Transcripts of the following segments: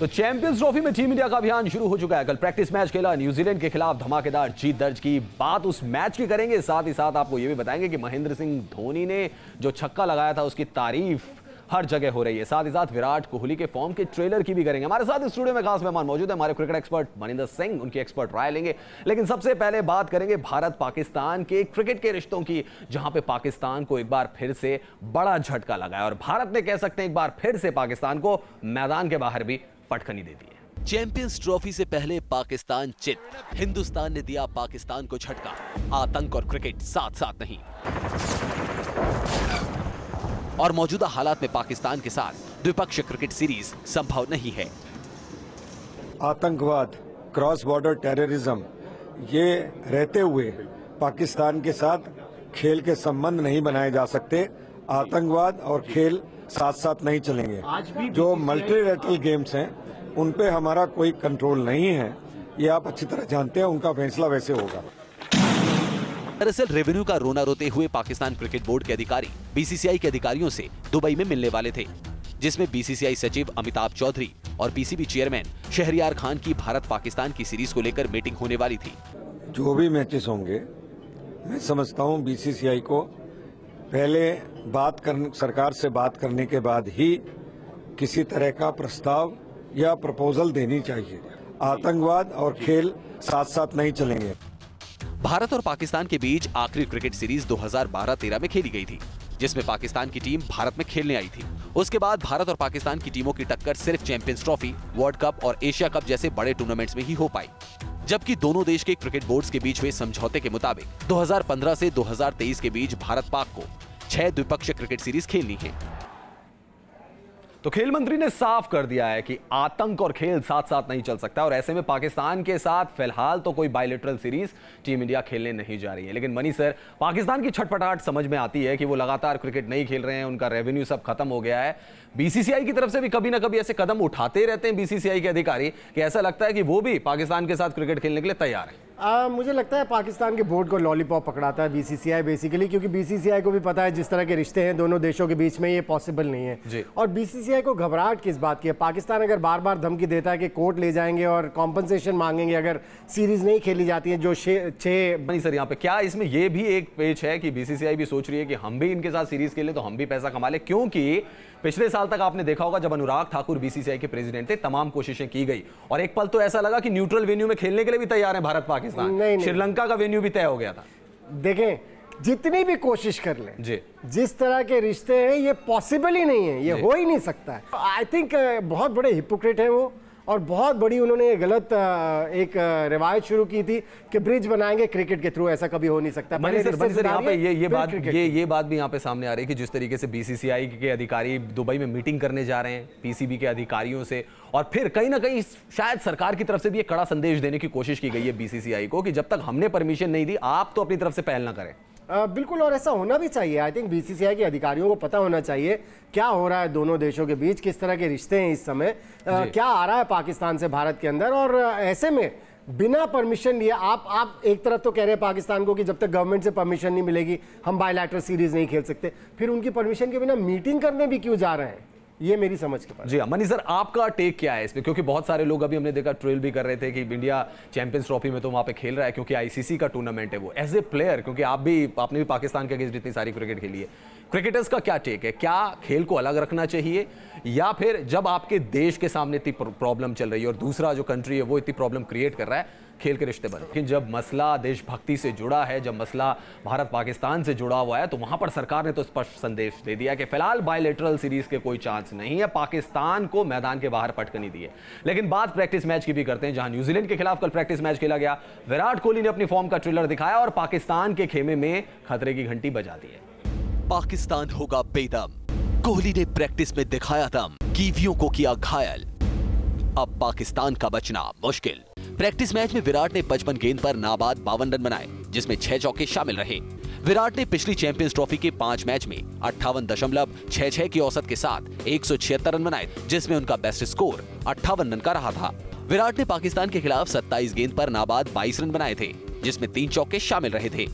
तो champions trophy में team India का अभियान शुरू हो चुका है। कल प्रैक्टिस मैच खेला, न्यूजीलैंड के खिलाफ धमाकेदार जीत दर्ज की। बात उस मैच की करेंगे, साथ ही साथ आपको यह भी बताएंगे कि महेंद्र सिंह धोनी ने जो छक्का लगाया था उसकी तारीफ हर जगह हो रही है। साथ ही साथ विराट कोहली के फॉर्म के ट्रेलर की भी करेंगे। हमारे साथ इस स्टूडियो में खास मेहमान मौजूद है, हमारे क्रिकेट एक्सपर्ट मनिंदर सिंह, उनकी एक्सपर्ट राय लेंगे। लेकिन सबसे पहले बात करेंगे भारत पाकिस्तान के क्रिकेट के रिश्तों की, जहां पे पाकिस्तान को एक बार फिर से बड़ा झटका लगा है और भारत ने कह सकते हैं एक बार फिर से पाकिस्तान को मैदान के बाहर भी पटखनी दे दी है। चैंपियंस ट्रॉफी से पहले पाकिस्तान चित, हिंदुस्तान ने दिया पाकिस्तान को झटका। आतंक और क्रिकेट साथ साथ नहीं, और मौजूदा हालात में पाकिस्तान के साथ द्विपक्षीय क्रिकेट सीरीज संभव नहीं है। आतंकवाद, क्रॉस बॉर्डर टेररिज्म, ये रहते हुए पाकिस्तान के साथ खेल के संबंध नहीं बनाए जा सकते। आतंकवाद और खेल साथ साथ नहीं चलेंगे। जो मल्टीलेटरल गेम्स हैं उन पे हमारा कोई कंट्रोल नहीं है, ये आप अच्छी तरह जानते हैं। उनका फैसला वैसे होगा। दरअसल रेवेन्यू का रोना रोते हुए पाकिस्तान क्रिकेट बोर्ड के अधिकारी बीसीसीआई के अधिकारियों से दुबई में मिलने वाले थे, जिसमें बीसीसीआई सचिव अमिताभ चौधरी और पीसीबी चेयरमैन शहरयार खान की भारत पाकिस्तान की सीरीज को लेकर मीटिंग होने वाली थी। जो भी मैचेस होंगे, मैं समझता हूं बीसीसीआई को पहले सरकार से बात करने के बाद ही किसी तरह का प्रस्ताव या प्रपोजल देनी चाहिए। आतंकवाद और खेल साथ साथ नहीं चलेंगे। भारत और पाकिस्तान के बीच आखिरी क्रिकेट सीरीज 2012-13 में खेली गई थी, जिसमें पाकिस्तान की टीम भारत में खेलने आई थी। उसके बाद भारत और पाकिस्तान की टीमों की टक्कर सिर्फ चैंपियंस ट्रॉफी, वर्ल्ड कप और एशिया कप जैसे बड़े टूर्नामेंट्स में ही हो पाई, जबकि दोनों देश के क्रिकेट बोर्ड्स के बीच हुए समझौते के मुताबिक 2015 से 2023 के बीच भारत पाक को 6 द्विपक्षीय क्रिकेट सीरीज खेलनी है। तो खेल मंत्री ने साफ कर दिया है कि आतंक और खेल साथ साथ नहीं चल सकता और ऐसे में पाकिस्तान के साथ फिलहाल तो कोई बायलैटरल सीरीज टीम इंडिया खेलने नहीं जा रही है। लेकिन मनी सर, पाकिस्तान की छटपटाहट समझ में आती है कि वो लगातार क्रिकेट नहीं खेल रहे हैं, उनका रेवेन्यू सब खत्म हो गया है। बीसीसीआई की तरफ से भी कभी ना कभी ऐसे कदम उठाते रहते हैं बीसीसीआई के अधिकारी कि ऐसा लगता है कि वो भी पाकिस्तान के साथ क्रिकेट खेलने के लिए तैयार है। मुझे लगता है पाकिस्तान के बोर्ड को लॉलीपॉप पकड़ाता है बीसीसीआई बेसिकली, क्योंकि बीसीसीआई को भी पता है जिस तरह के रिश्ते हैं दोनों देशों के बीच में, ये पॉसिबल नहीं है। और बीसीसीआई को घबराहट किस बात की है? पाकिस्तान अगर बार बार धमकी देता है कि कोर्ट ले जाएंगे और कॉम्पनसेशन मांगेंगे अगर सीरीज नहीं खेली जाती है, जो छह सर यहाँ पे क्या इसमें ये भी एक पेच है कि बीसीसीआई भी सोच रही है कि हम भी इनके साथ सीरीज खेलें तो हम भी पैसा कमा ले? क्योंकि पिछले साल तक आपने देखा होगा जब अनुराग ठाकुर बीसीसीआई के प्रेसिडेंट थे, तमाम कोशिशें की गई और एक पल तो ऐसा लगा कि न्यूट्रल वेन्यू में खेलने के लिए भी तैयार है भारत पाकिस्तान। श्रीलंका का वेन्यू भी तय हो गया था। देखें, जितनी भी कोशिश कर लें जी, जिस तरह के रिश्ते हैं ये पॉसिबल ही नहीं है, ये हो ही नहीं सकता है। आई थिंक बहुत बड़े हिपोक्रेट हैं वो, और बहुत बड़ी उन्होंने गलत एक रिवायत शुरू की थी कि ब्रिज बनाएंगे क्रिकेट के थ्रू। ऐसा कभी हो नहीं सकता। यहाँ पे ये बात भी यहाँ पे सामने आ रही है कि जिस तरीके से बीसीसीआई के अधिकारी दुबई में मीटिंग करने जा रहे हैं पीसीबी के अधिकारियों से, और फिर कहीं ना कहीं शायद सरकार की तरफ से भी एक कड़ा संदेश देने की कोशिश की गई है बीसीसीआई को कि जब तक हमने परमिशन नहीं दी आप तो अपनी तरफ से पहल ना करें। बिल्कुल, और ऐसा होना भी चाहिए। आई थिंक बीसीसीआई के अधिकारियों को पता होना चाहिए क्या हो रहा है दोनों देशों के बीच, किस तरह के रिश्ते हैं इस समय, क्या आ रहा है पाकिस्तान से भारत के अंदर। और ऐसे में बिना परमिशन लिए आप एक तरफ तो कह रहे हैं पाकिस्तान को कि जब तक गवर्नमेंट से परमिशन नहीं मिलेगी हम बायलैटरल सीरीज नहीं खेल सकते, फिर उनकी परमिशन के बिना मीटिंग करने भी क्यों जा रहे हैं? ये मेरी समझ के पास। जी हाँ, मनी सर, आपका टेक क्या है इसमें? क्योंकि बहुत सारे लोग अभी हमने देखा ट्रोल भी कर रहे थे कि इंडिया चैंपियंस ट्रॉफी में तो वहां पे खेल रहा है क्योंकि आईसीसी का टूर्नामेंट है वो। एज ए प्लेयर, क्योंकि आपने भी पाकिस्तान के अगेंस्ट इतनी सारी क्रिकेट खेली है, क्रिकेटर्स का क्या टेक है? क्या खेल को अलग रखना चाहिए, या फिर जब आपके देश के सामने इतनी प्रॉब्लम चल रही है और दूसरा जो कंट्री है वो इतनी प्रॉब्लम क्रिएट कर रहा है, खेल के रिश्ते बने? लेकिन जब मसला देशभक्ति से जुड़ा है, जब मसला भारत पाकिस्तान से जुड़ा हुआ है, तो वहां पर सरकार ने तो स्पष्ट संदेश दे दिया कि फिलहाल बायलैटरल सीरीज के कोई चांस नहीं है, पाकिस्तान को मैदान के बाहर पटकनी दी है। लेकिन बात प्रैक्टिस मैच की भी करते हैं, जहां न्यूजीलैंड के खिलाफ कल प्रैक्टिस मैच खेला गया। विराट कोहली ने अपनी फॉर्म का ट्रेलर दिखाया और पाकिस्तान के खेमे में खतरे की घंटी बजा दी है। पाकिस्तान होगा बेदम, कोहली ने प्रैक्टिस में दिखाया दम, कीवियों को किया घायल, अब पाकिस्तान का बचना मुश्किल। प्रैक्टिस मैच में विराट ने 55 गेंद पर नाबाद 52 रन बनाए, जिसमें 6 चौके शामिल रहे। विराट ने पिछली चैंपियंस ट्रॉफी के 5 मैच में 58.66 की औसत के साथ 176 रन बनाए, जिसमें उनका बेस्ट स्कोर 58 रन का रहा था। विराट ने पाकिस्तान के खिलाफ 27 गेंद पर नाबाद 22 रन बनाए थे, जिसमें 3 चौके शामिल रहे थे।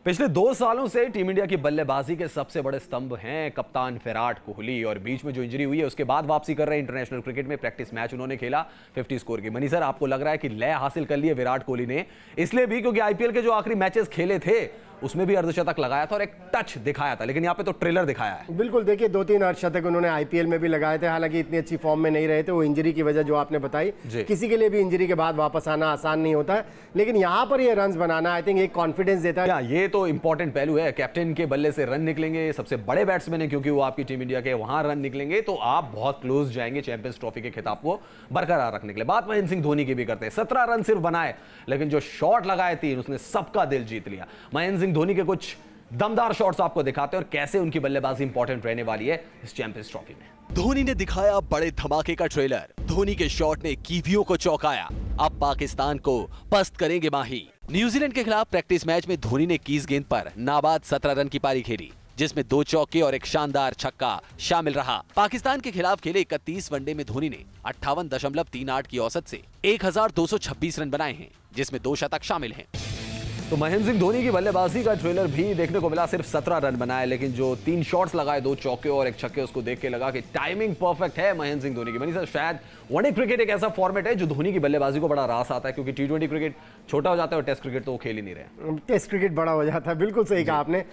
पिछले 2 सालों से टीम इंडिया की बल्लेबाजी के सबसे बड़े स्तंभ हैं कप्तान विराट कोहली, और बीच में जो इंजरी हुई है उसके बाद वापसी कर रहे हैं इंटरनेशनल क्रिकेट में। प्रैक्टिस मैच उन्होंने खेला 50 स्कोर की। मनी सर, आपको लग रहा है कि लय हासिल कर लिए विराट कोहली ने, इसलिए भी क्योंकि आईपीएल के जो आखिरी मैचेस खेले थे उसमें भी अर्धशतक लगाया था और एक टच दिखाया था, लेकिन यहाँ पे तो ट्रेलर दिखाया है। बिल्कुल, देखिए 2-3 अर्धशतक उन्होंने आईपीएल में भी लगाए थे, हालांकि इतनी अच्छी फॉर्म में नहीं रहे थे, वो इंजरी की वजह जो आपने बताई। किसी के लिए भी इंजरी के बाद वापस आना आसान नहीं होता है, लेकिन यहाँ पर ये रन बनाना आई थिंक एक कॉन्फिडेंस देता है। ये तो इंपॉर्टेंट पहलू है, कैप्टन के बल्ले से रन निकलेंगे, सबसे बड़े बैट्समैन है क्योंकि वो आपकी टीम इंडिया के, वहां रन निकलेंगे तो आप बहुत क्लोज जाएंगे चैंपियंस ट्रॉफी के खिताब को बरकरार रखने के लिए। बात महेंद्र सिंह धोनी की भी करते हैं, 17 रन सिर्फ बनाए, लेकिन जो शॉट लगाए 3 उसने सबका दिल जीत लिया। महेंद्र सिंह धोनी के कुछ दमदार शॉट्स आपको दिखाते हैं और कैसे उनकी बल्लेबाजी इंपॉर्टेंट रहने वाली है इस चैंपियंस ट्रॉफी में। धोनी ने दिखाया बड़े धमाके का ट्रेलर, धोनी के शॉट ने कीवियों को चौंकाया, अब पाकिस्तान को पस्त करेंगे माही। न्यूजीलैंड के खिलाफ प्रैक्टिस मैच में धोनी ने 21 गेंद पर नाबाद 17 रन की पारी खेली, जिसमें 2 चौके और एक शानदार छक्का शामिल रहा। पाकिस्तान के खिलाफ खेले 31 वनडे में धोनी ने 58.38 की औसत से 1226 रन बनाए हैं, जिसमें 2 शतक शामिल हैं। तो महेंद्र सिंह धोनी की बल्लेबाजी का ट्रेलर भी देखने को मिला, सिर्फ 17 रन बनाए, लेकिन जो 3 शॉट्स लगाए, 2 चौके और एक छक्के, उसको देख के लगा कि टाइमिंग परफेक्ट है महेंद्र सिंह धोनी की। मनी सर, शायद वनडे क्रिकेट एक ऐसा फॉर्मेट है जो धोनी की बल्लेबाजी को बड़ा रास आता है, क्योंकि T20 क्रिकेट छोटा हो जाता है और टेस्ट क्रिकेट तो वो खेल ही नहीं रहे। टेस्ट क्रिकेट बड़ा हो जाता है, बिल्कुल सही कहा आपने।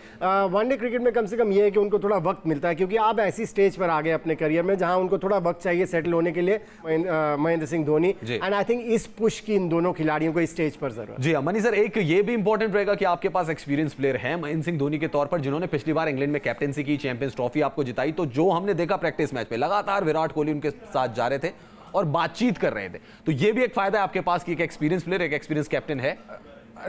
वनडे क्रिकेट में कम से कम ये है कि उनको थोड़ा वक्त मिलता है, क्योंकि आप ऐसी स्टेज पर आ गए अपने करियर में जहां उनको थोड़ा वक्त चाहिए सेटल होने के लिए। Mahendra Singh Dhoni and I think इस पुश की इन दोनों खिलाड़ियों को इस स्टेज पर जरूरत। जी हाँ मनी सर, एक ये भी इंपॉर्टेंट रहेगा कि आपके पास एक्सपीरियंस प्लेयर है महेंद्र सिंह धोनी के तौर पर, जिन्होंने पिछली बार इंग्लैंड में कैप्टेंसी की, चैंपियंस ट्रॉफी आपको जिताई। तो जो हमने देखा प्रैक्टिस मैच में, लगातार विराट कोहली उनके साथ जा रहे थे और बातचीत कर रहे थे, तो ये भी एक फायदा है आपके पास कि एक एक्सपीरियंस प्लेयर, एक एक्सपीरियंस कैप्टन है।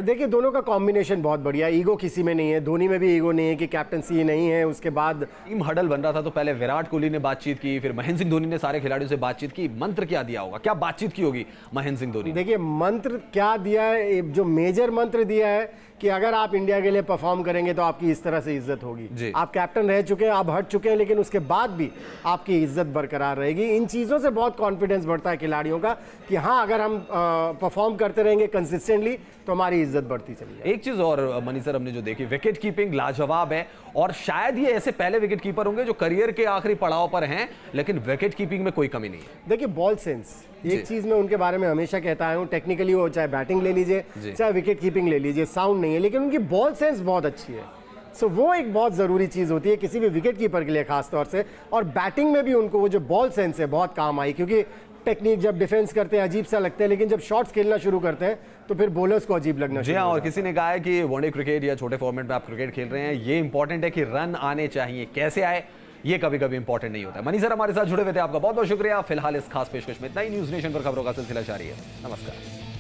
देखिए दोनों का कॉम्बिनेशन बहुत बढ़िया है, ईगो किसी में नहीं है, धोनी में भी ईगो नहीं है कि कैप्टनसी नहीं है। उसके बाद टीम हडल बन रहा था तो पहले विराट कोहली ने बातचीत की, फिर महेंद्र सिंह धोनी ने सारे खिलाड़ियों से बातचीत की। मंत्र क्या दिया होगा, क्या बातचीत की होगी महेंद्र सिंह धोनी? देखिए मंत्र क्या दिया है, जो मेजर मंत्र दिया है कि अगर आप इंडिया के लिए परफॉर्म करेंगे तो आपकी इस तरह से इज्जत होगी। आप कैप्टन रह चुके हैं, आप हट चुके हैं, लेकिन उसके बाद भी आपकी इज्जत बरकरार रहेगी। इन चीज़ों से बहुत कॉन्फिडेंस बढ़ता है खिलाड़ियों का कि हाँ, अगर हम परफॉर्म करते रहेंगे कंसिस्टेंटली तो हमारी इज्जत बढ़ती चली जाएगी। एक चीज और मनी सर, हमने जो देखी, विकेट कीपिंग लाजवाब है, और शायद ये ऐसे पहले विकेट कीपर होंगे जो करियर के आखिरी पड़ाव पर हैं, लेकिन विकेट कीपिंग में कोई कमी नहीं है। देखिए बॉल सेंस, एक चीज मैं उनके बारे में हमेशा कहता आया हूं, टेक्निकली वो चाहे बैटिंग ले लीजिए चाहे विकेट कीपिंग ले लीजिए, साउंड नहीं है, लेकिन उनकी बॉल सेंस बहुत अच्छी है। सो वो एक बहुत ज़रूरी चीज़ होती है किसी भी विकेट कीपर के लिए खास तौर से, और बैटिंग में भी उनको वो जो बॉल सेंस है बहुत काम आई, क्योंकि टेक्निक जब डिफेंस करते हैं अजीब सा लगता है, लेकिन जब शॉट्स खेलना शुरू करते हैं तो फिर बॉलर्स को अजीब लगना जी हाँ, और किसी ने कहा है कि वनडे क्रिकेट या छोटे फॉर्मेट में आप क्रिकेट खेल रहे हैं, ये इंपॉर्टेंट है कि रन आने चाहिए, कैसे आए ये कभी कभी इंपॉर्टेंट नहीं होता है। मनी सर हमारे साथ जुड़े हुए थे, आपका बहुत बहुत शुक्रिया। फिलहाल इस खास पेशकश में इतना ही। न्यूज़ नेशन पर खबरों का सिलसिला जारी है। नमस्कार।